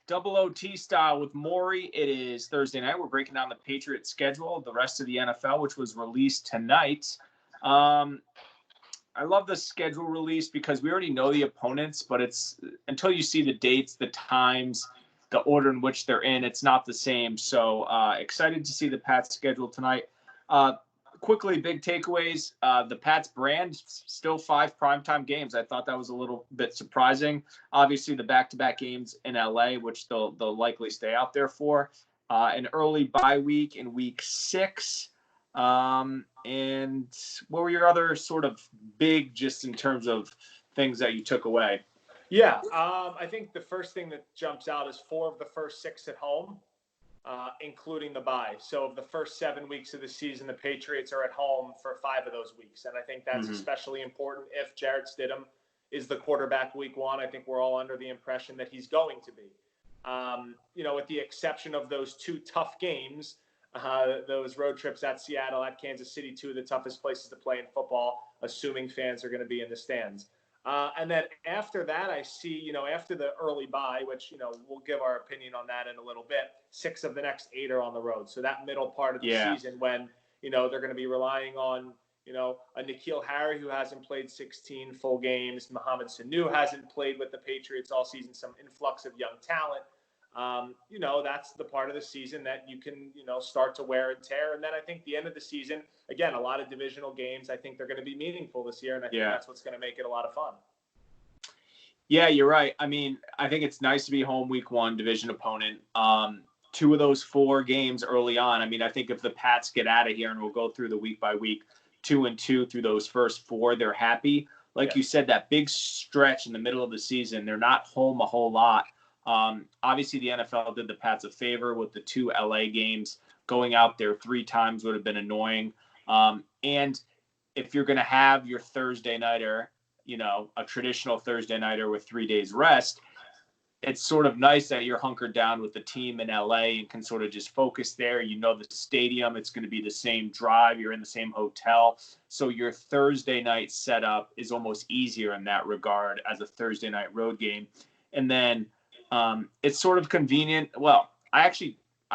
Double OT style with Maury. It is Thursday night. We're breaking down the Patriots schedule, the rest of the NFL, which was released tonight. I love the schedule release because we already know the opponents, but it's until you see the dates, the times, the order in which they're in, it's not the same. So excited to see the Pats schedule tonight. Quickly, big takeaways. The Pats brand, still 5 primetime games. I thought that was a little bit surprising. Obviously, the back-to-back games in LA, which they'll likely stay out there for. An early bye week in week 6. And what were your other sort of big, just in terms of things that you took away? Yeah, I think the first thing that jumps out is 4 of the first 6 at home, including the bye. So of the first 7 weeks of the season, the Patriots are at home for 5 of those weeks. And I think that's especially important if Jarrett Stidham is the quarterback week 1. I think we're all under the impression that he's going to be. With the exception of those 2 tough games, those road trips at Seattle, at Kansas City, 2 of the toughest places to play in football, assuming fans are going to be in the stands. And then after that, I see, after the early bye, which, we'll give our opinion on that in a little bit, 6 of the next 8 are on the road. So that middle part of the season when, they're going to be relying on, a N'Keal Harry who hasn't played 16 full games. Mohamed Sanu hasn't played with the Patriots all season, some influx of young talent. That's the part of the season that you can, start to wear and tear. And then I think the end of the season, again, a lot of divisional games, I think they're going to be meaningful this year. And I think that's what's going to make it a lot of fun. Yeah, you're right. I mean, I think it's nice to be home week 1, division opponent. 2 of those 4 games early on. I mean, I think if the Pats get out of here, and we'll go through the week by week, 2-2 through those first 4, they're happy. Like you said, that big stretch in the middle of the season, they're not home a whole lot. Obviously, the NFL did the Pats a favor with the 2 LA games. Going out there 3 times would have been annoying. And if you're going to have your Thursday nighter, a traditional Thursday nighter with 3 days rest, it's sort of nice that you're hunkered down with the team in LA and can sort of just focus there. The stadium, it's going to be the same drive. You're in the same hotel. So your Thursday night setup is almost easier in that regard as a Thursday night road game. And then it's sort of convenient. Well, I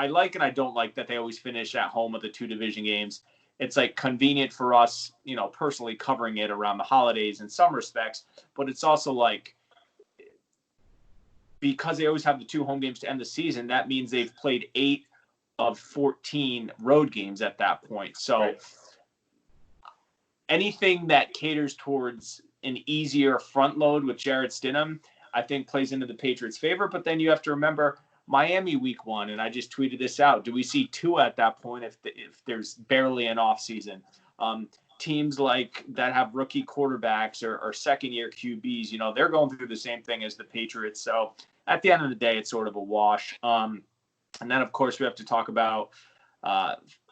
like and I don't like that they always finish at home with the 2 division games. It's like convenient for us, personally covering it around the holidays in some respects, but it's also like, because they always have the 2 home games to end the season, that means they've played 8 of 14 road games at that point. So anything that caters towards an easier front load with Jarrett Stidham, I think plays into the Patriots' favor. But then you have to remember Miami week 1, and I just tweeted this out. Do we see 2 at that point if there's barely an off season? Teams like that have rookie quarterbacks or second-year QBs, they're going through the same thing as the Patriots. So at the end of the day, it's sort of a wash. And then, of course, we have to talk about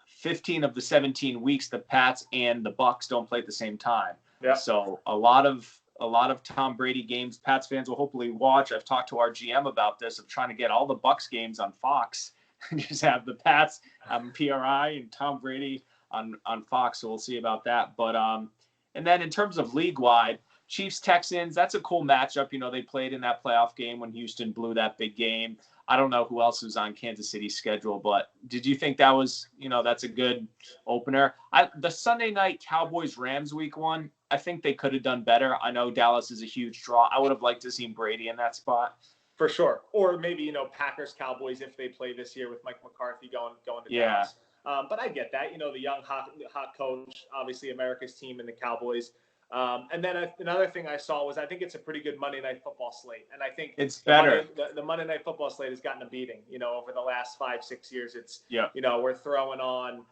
15 of the 17 weeks the Pats and the Bucs don't play at the same time. Yeah. So a lot of Tom Brady games Pats fans will hopefully watch. I've talked to our GM about this, of trying to get all the Bucs games on Fox and just have the Pats on PRI and Tom Brady on Fox. So we'll see about that. But and then in terms of league-wide, Chiefs Texans, that's a cool matchup. They played in that playoff game when Houston blew that big game. I don't know who else was on Kansas City's schedule, but did you think that was, that's a good opener? The Sunday night Cowboys-Rams week 1, I think they could have done better. I know Dallas is a huge draw. I would have liked to see Brady in that spot. For sure. Or maybe, Packers-Cowboys if they play this year with Mike McCarthy going to Dallas. But I get that. The young hot coach, obviously America's team, and the Cowboys. And then another thing I saw was I think it's a pretty good Monday Night Football slate. And I think it's better. The Monday Night Football slate has gotten a beating, over the last 5-6 years. It's, we're throwing on,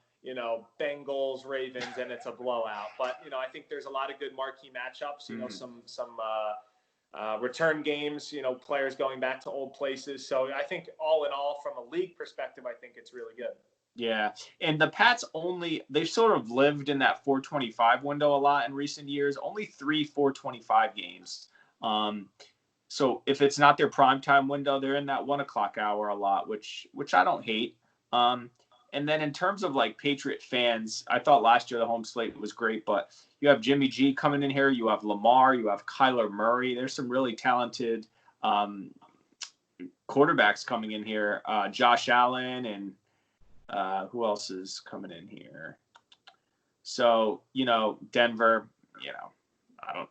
Bengals, Ravens, and it's a blowout. But, I think there's a lot of good marquee matchups, some return games, players going back to old places. So I think all in all, from a league perspective, I think it's really good. Yeah, and the Pats they've sort of lived in that 425 window a lot in recent years. Only 3 425 games. So if it's not their primetime window, they're in that 1 o'clock hour a lot, which I don't hate. And then in terms of like Patriot fans, I thought last year the home slate was great, but you have Jimmy G coming in here. You have Lamar. You have Kyler Murray. There's some really talented quarterbacks coming in here. Josh Allen and who else is coming in here? So, Denver,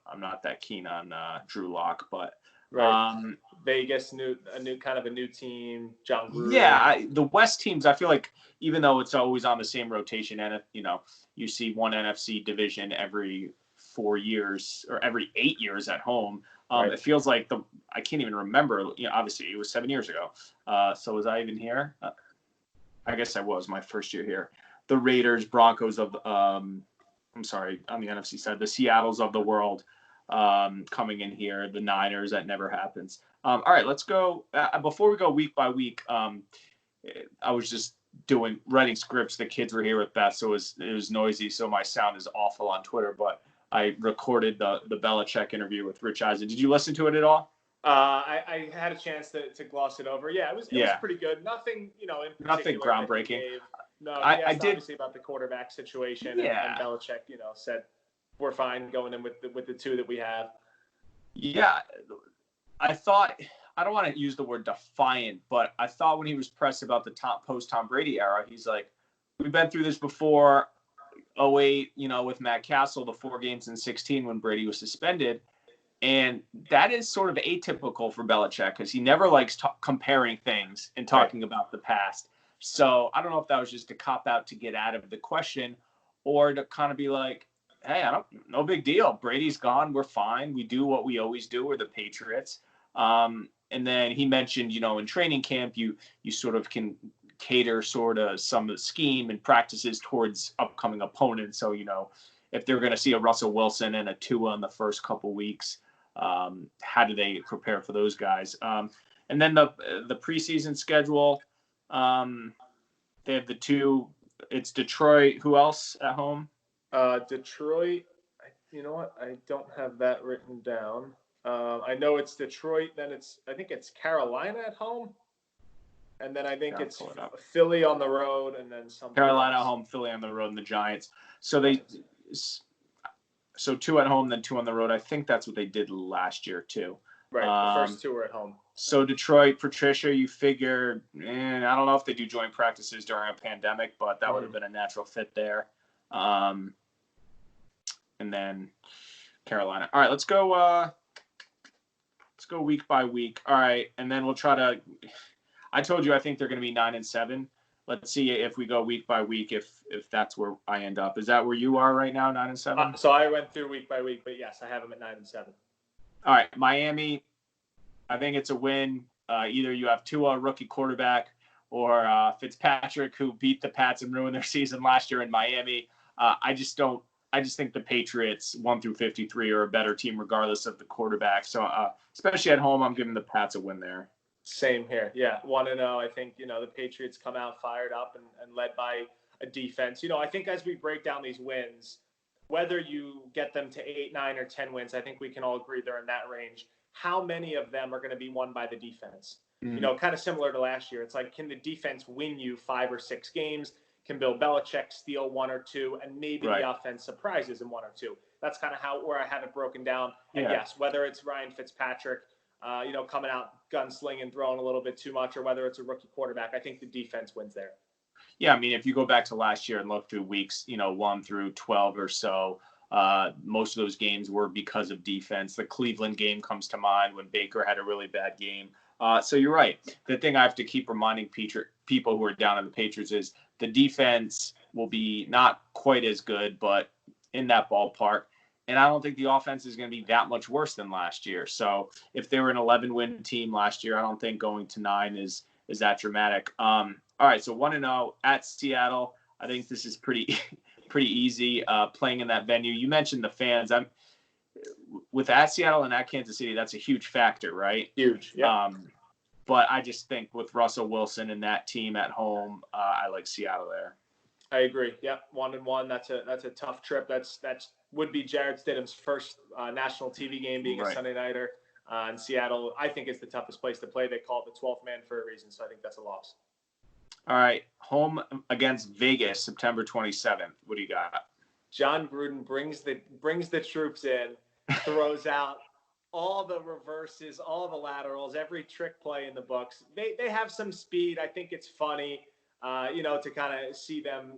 I'm not that keen on Drew Lock, but right. Vegas, a new team. John Gruden. Yeah, the West teams, I feel like even though it's always on the same rotation, and you see one NFC division every 4 years or every 8 years at home. Right. It feels like I can't even remember. Obviously it was 7 years ago. So was I even here? I guess I was my first year here. The Raiders, Broncos of I'm sorry, on the NFC side, the Seattles of the world coming in here. The Niners, that never happens. All right, let's go. Before we go week by week, I was just writing scripts. The kids were here with Beth, so it was noisy. So my sound is awful on Twitter, but I recorded the Belichick interview with Rich Eisen. Did you listen to it at all? I had a chance to gloss it over. Yeah, it was pretty good. Nothing, in nothing groundbreaking. No, I did obviously about the quarterback situation. Yeah. And Belichick, said we're fine going in with the two that we have. Yeah, I thought, I don't want to use the word defiant, but I thought when he was pressed about the post-Tom Brady era, he's like, we've been through this before, 2008, with Matt Castle, the 4 games in 16 when Brady was suspended. And that is sort of atypical for Belichick because he never likes comparing things and talking about the past. So I don't know if that was just a cop-out to get out of the question or to kind of be like, hey, no big deal. Brady's gone. We're fine. We do what we always do. We're the Patriots. And then he mentioned, in training camp, you sort of can cater sort of some of the scheme and practices towards upcoming opponents. So, if they're going to see a Russell Wilson and a Tua in the first couple weeks, how do they prepare for those guys? And then the preseason schedule, they have the 2. It's Detroit. Who else at home? Detroit. You know what? I don't have that written down. I know it's Detroit. Then I think it's Carolina at home. And then I think it's Philly on the road, and then something. Carolina else. Home, Philly on the road, and the Giants. So 2 at home, then 2 on the road. I think that's what they did last year too. Right, the first 2 were at home. So Detroit, Patricia, you figure, I don't know if they do joint practices during a pandemic, but that would have been a natural fit there. And then Carolina. All right, let's go week by week. All right, and then we'll try to. I told you I think they're going to be 9-7. Let's see if we go week by week, if that's where I end up. Is that where you are right now, 9-7? So I went through week by week, but yes, I have them at 9-7. All right, Miami, I think it's a win. Either you have Tua, rookie quarterback, or Fitzpatrick, who beat the Pats and ruined their season last year in Miami. I just think the Patriots 1-53 are a better team regardless of the quarterback. So especially at home, I'm giving the Pats a win there. Same here. Yeah, 1-0. I think, the Patriots come out fired up and led by a defense. I think as we break down these wins, whether you get them to 8, 9, or 10 wins, I think we can all agree they're in that range. How many of them are going to be won by the defense? Kind of similar to last year. It's like, can the defense win you 5 or 6 games? Can Bill Belichick steal 1 or 2? And maybe the offense surprises in 1 or 2. That's kind of where I have it broken down. And yes, whether it's Ryan Fitzpatrick, coming out gunslinging, throwing a little bit too much, or whether it's a rookie quarterback, I think the defense wins there. Yeah, I mean, if you go back to last year and look through weeks, 1 through 12 or so, most of those games were because of defense. The Cleveland game comes to mind when Baker had a really bad game. So you're right. The thing I have to keep reminding people who are down on the Patriots is the defense will be not quite as good, but in that ballpark. And I don't think the offense is going to be that much worse than last year. So if they were an 11-win team last year, I don't think going to 9 is that dramatic. All right, so 1-0 at Seattle. I think this is pretty easy playing in that venue. You mentioned the fans. With at Seattle and at Kansas City, that's a huge factor, right? Huge, yeah. But I just think with Russell Wilson and that team at home, I like Seattle there. I agree. Yep, 1-1. That's a tough trip. That's would be Jarrett Stidham's first national TV game, being a Sunday nighter. In Seattle, I think it's the toughest place to play. They call it the 12th man for a reason, so I think that's a loss. All right, home against Vegas, September 27th. What do you got? John Gruden brings the troops in, throws out all the reverses, all the laterals, every trick play in the books. They have some speed. I think it's funny, to kind of see them,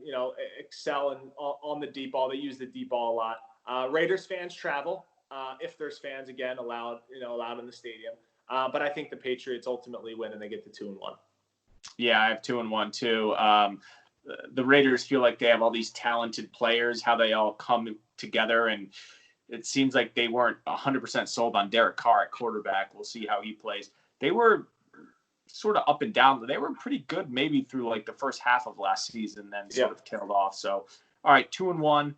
excel on the deep ball. They use the deep ball a lot. Raiders fans travel, if there's fans again allowed in the stadium. But I think the Patriots ultimately win and they get to 2-1. Yeah, I have 2-1 too. The Raiders feel like they have all these talented players, how they all come together, and it seems like they weren't 100% sold on Derek Carr at quarterback. We'll see how he plays. They were sort of up and down. They were pretty good maybe through like the first half of last season, then sort of tailed off. So, all right, 2-1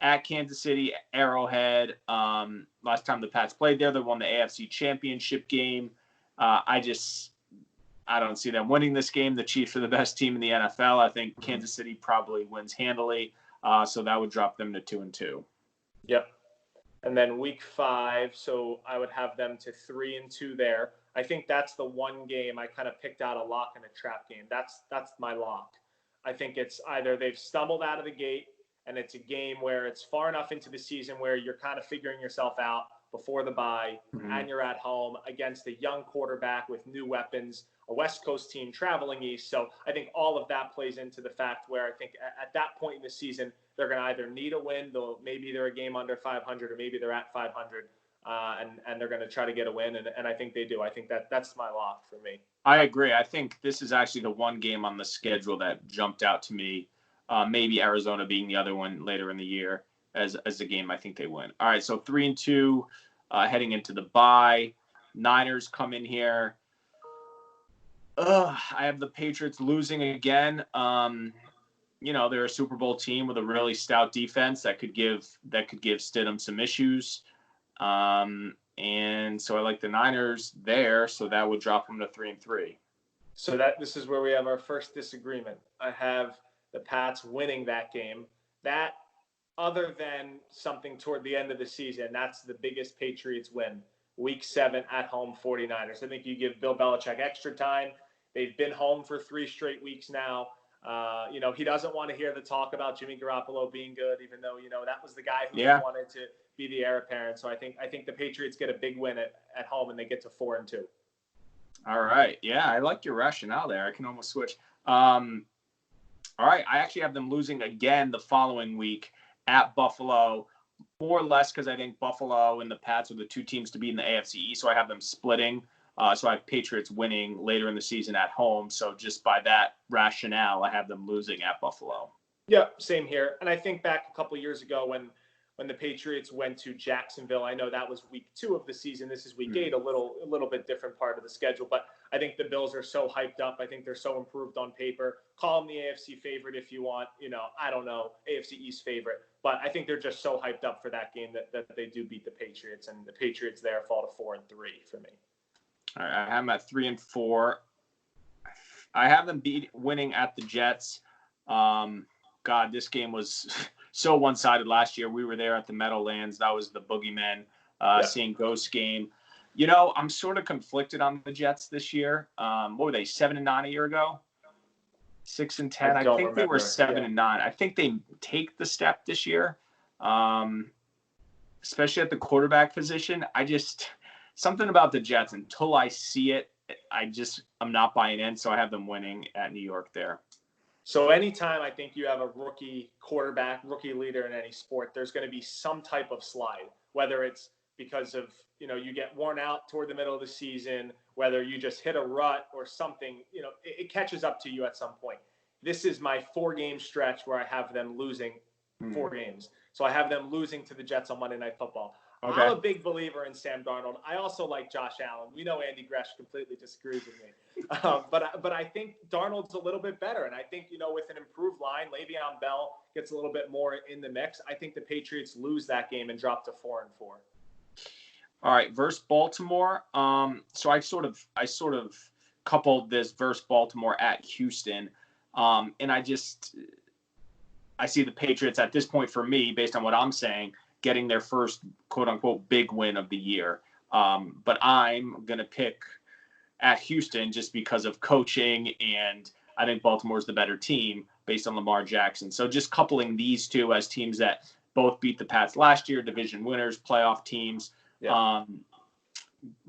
at Kansas City, Arrowhead. Last time the Pats played there, they won the AFC Championship game. I don't see them winning this game. The Chiefs are the best team in the NFL. I think Kansas City probably wins handily. So that would drop them to 2-2. Yep. And then week 5, so I would have them to 3-2 there. I think that's the one game I kind of picked out a lock and a trap game. That's my lock. I think it's either they've stumbled out of the gate and it's a game where it's far enough into the season where you're kind of figuring yourself out before the bye, and you're at home against a young quarterback with new weapons, a West Coast team traveling east. So I think all of that plays into the fact where I think at that point in the season, they're going to either need a win, though maybe they're a game under 500 or maybe they're at 500, and they're going to try to get a win. And I think they do. I think that's my lock for me. I agree. I think this is actually the one game on the schedule that jumped out to me. Maybe Arizona being the other one later in the year as a game I think they win. All right, so 3-2 heading into the bye. Niners come in here. I have the Patriots losing again. They're a Super Bowl team with a really stout defense that could give Stidham some issues. And so I like the Niners there, so that would drop them to 3-3. So this is where we have our first disagreement. I have the Pats winning that game. That, other than something toward the end of the season, that's the biggest Patriots win. Week 7 at home, 49ers. I think you give Bill Belichick extra time. They've been home for 3 straight weeks now. He doesn't want to hear the talk about Jimmy Garoppolo being good, even though, that was the guy who wanted to be the heir apparent. So I think the Patriots get a big win at home and they get to 4-2. All right. Yeah, I like your rationale there. I can almost switch. All right. I actually have them losing again the following week at Buffalo, more or less because I think Buffalo and the Pats are the 2 teams to beat in the AFC East. So I have them splitting. So I have Patriots winning later in the season at home. So just by that rationale, I have them losing at Buffalo. Yeah, same here. And I think back a couple of years ago when the Patriots went to Jacksonville, I know that was week 2 of the season. This is week 8, a little bit different part of the schedule. But I think the Bills are so hyped up. I think they're so improved on paper. Call them the AFC favorite if you want. I don't know, AFC East favorite. But I think they're just so hyped up for that game that they do beat the Patriots. And the Patriots there fall to 4-3 for me. All right, I have them at 3-4. I have them winning at the Jets. God, this game was so one-sided last year. We were there at the Meadowlands. That was the boogeyman, seeing ghost game. I'm sort of conflicted on the Jets this year. What were they, 7-9 a year ago? 6-10. I think remember. They were 7-9. I think they take the step this year, especially at the quarterback position. Something about the Jets, until I see it, I'm not buying in. So I have them winning at New York there. So anytime I think you have a rookie quarterback, rookie leader in any sport, there's going to be some type of slide, whether it's because of, you get worn out toward the middle of the season, whether you just hit a rut or something, it catches up to you at some point. This is my 4-game stretch where I have them losing 4 games. So I have them losing to the Jets on Monday Night Football. Okay. I'm a big believer in Sam Darnold. I also like Josh Allen. We know Andy Gresh completely disagrees with me. But I think Darnold's a little bit better. And I think, with an improved line, Le'Veon Bell gets a little bit more in the mix. I think the Patriots lose that game and drop to 4-4. All right, versus Baltimore. So I sort of coupled this versus Baltimore at Houston. And I see the Patriots at this point for me, based on what I'm saying, getting their first quote-unquote big win of the year. But I'm going to pick at Houston just because of coaching, and I think Baltimore's the better team based on Lamar Jackson. So just coupling these two as teams that both beat the Pats last year, division winners, playoff teams. Yeah.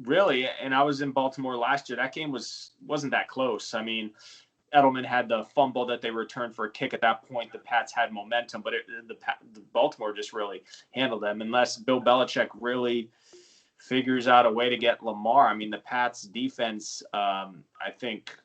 really, and I was in Baltimore last year. That game wasn't that close. I mean, Edelman had the fumble that they returned for a kick at that point. The Pats had momentum, but the Baltimore just really handled them. Unless Bill Belichick really figures out a way to get Lamar. I mean, the Pats defense, I think,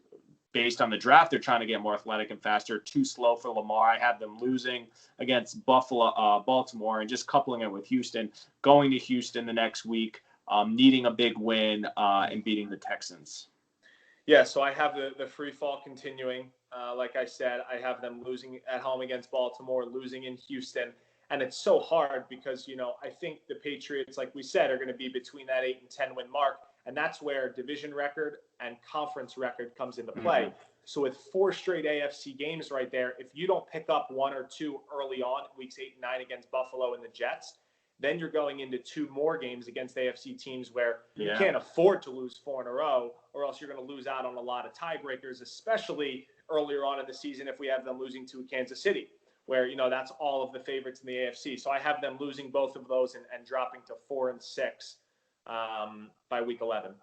based on the draft, they're trying to get more athletic and faster. Too slow for Lamar. I have them losing against Baltimore, and just coupling it with Houston, going to Houston the next week, needing a big win, and beating the Texans. Yeah, so I have the free fall continuing. Like I said, I have them losing at home against Baltimore, losing in Houston. And it's so hard because, I think the Patriots, like we said, are going to be between that 8 and 10 win mark. And that's where division record and conference record comes into play. Mm-hmm. So with 4 straight AFC games right there, if you don't pick up 1 or 2 early on, weeks 8 and 9 against Buffalo and the Jets, then you're going into 2 more games against AFC teams where you can't afford to lose 4 in a row, or else you're going to lose out on a lot of tiebreakers, especially earlier on in the season if we have them losing to Kansas City, where, that's all of the favorites in the AFC. So I have them losing both of those and dropping to 4 and 6 by week 11.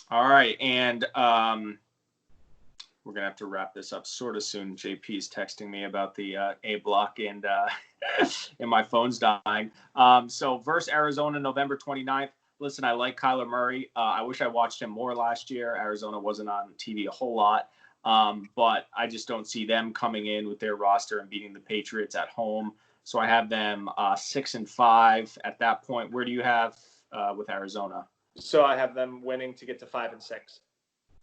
All right. And we're going to have to wrap this up sort of soon. JP's texting me about the A block and my phone's dying. So versus Arizona, November 29th. Listen, I like Kyler Murray. I wish I watched him more last year. Arizona wasn't on TV a whole lot. But I just don't see them coming in with their roster and beating the Patriots at home. So I have them 6-5 at that point. Where do you have with Arizona? So I have them winning to get to 5 and 6.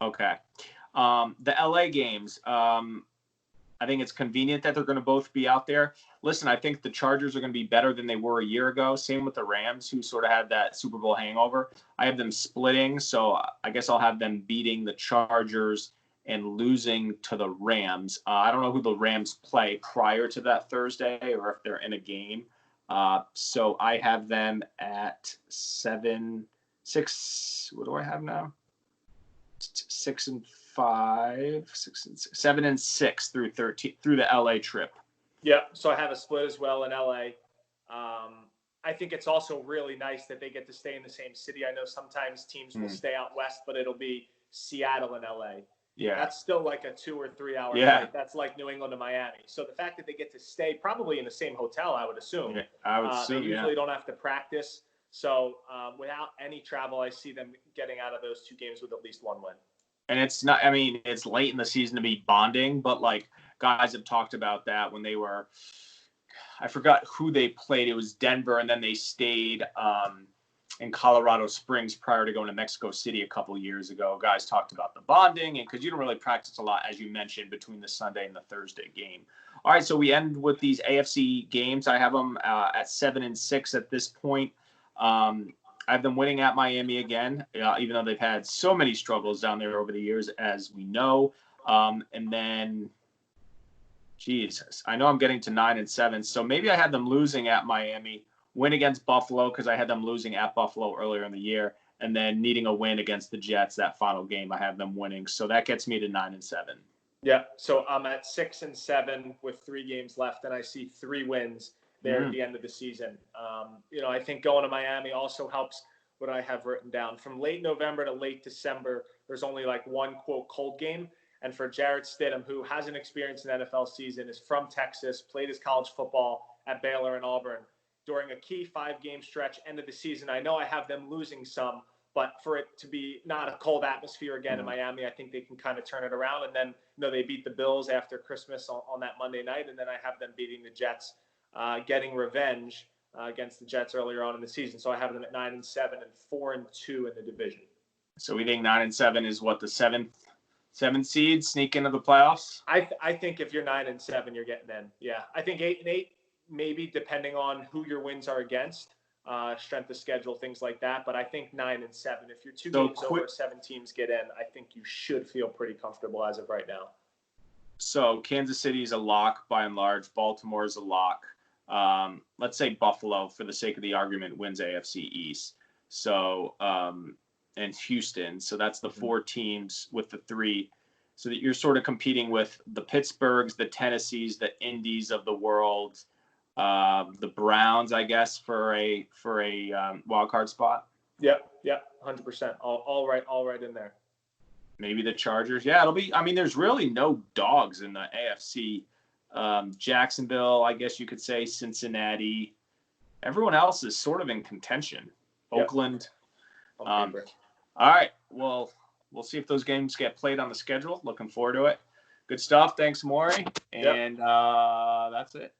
Okay. The LA games, I think it's convenient that they're going to both be out there. Listen, I think the Chargers are going to be better than they were a year ago. Same with the Rams, who sort of had that Super Bowl hangover. I have them splitting, so I guess I'll have them beating the Chargers and losing to the Rams. I don't know who the Rams play prior to that Thursday or if they're in a game. So I have them at 7-6. What do I have now? 6-5, 7-6 through 13 through the LA trip. Yeah, so I have a split as well in LA. I think it's also really nice that they get to stay in the same city. I know sometimes teams will stay out west, but it'll be Seattle and LA. Yeah, that's still like a 2 or 3 hour flight. That's like New England to Miami. So the fact that they get to stay probably in the same hotel, I would assume. Yeah, I would assume. They usually don't have to practice. So without any travel, I see them getting out of those 2 games with at least 1 win. And it's not, I mean, it's late in the season to be bonding, but like guys have talked about that when they were, I forgot who they played. It was Denver, and then they stayed in Colorado Springs prior to going to Mexico City a couple of years ago. Guys talked about the bonding, and because you don't really practice a lot, as you mentioned, between the Sunday and the Thursday game. All right, so we end with these AFC games. I have them at 7-6 at this point. I have them winning at Miami again, even though they've had so many struggles down there over the years, as we know. And then, Jesus, I know I'm getting to 9-7, so maybe I had them losing at Miami, win against Buffalo because I had them losing at Buffalo earlier in the year, and then needing a win against the Jets, that final game, I have them winning. So that gets me to 9-7. Yeah, so I'm at 6-7 with 3 games left, and I see 3 wins there at the end of the season. I think going to Miami also helps what I have written down. From late November to late December, there's only like 1, quote, cold game. And for Jarrett Stidham, who hasn't experienced an NFL season, is from Texas, played his college football at Baylor and Auburn. During a key 5-game stretch, end of the season, I know I have them losing some, but for it to be not a cold atmosphere again in Miami, I think they can kind of turn it around. And then, they beat the Bills after Christmas on that Monday night, and then I have them beating the Jets, getting revenge against the Jets earlier on in the season. So I have them at 9-7 and 4-2 in the division. So we think 9-7 is what, the seventh seed sneak into the playoffs? I think if you're 9-7, you're getting in. Yeah, I think 8-8, maybe depending on who your wins are against, strength of schedule, things like that. But I think 9-7. If you're 2 games over 7 teams get in, I think you should feel pretty comfortable as of right now. So Kansas City is a lock by and large. Baltimore is a lock. Let's say Buffalo, for the sake of the argument, wins AFC East. So, and Houston. So that's the 4 teams with the 3. So that you're sort of competing with the Pittsburghs, the Tennessees, the Indies of the world, the Browns, I guess, for a wild card spot. Yep. 100%. All right in there. Maybe the Chargers. Yeah, it'll be. I mean, there's really no dogs in the AFC. Jacksonville, I guess you could say, Cincinnati. Everyone else is sort of in contention. Yep. Oakland. All right. Well, we'll see if those games get played on the schedule. Looking forward to it. Good stuff. Thanks, Maury. And that's it.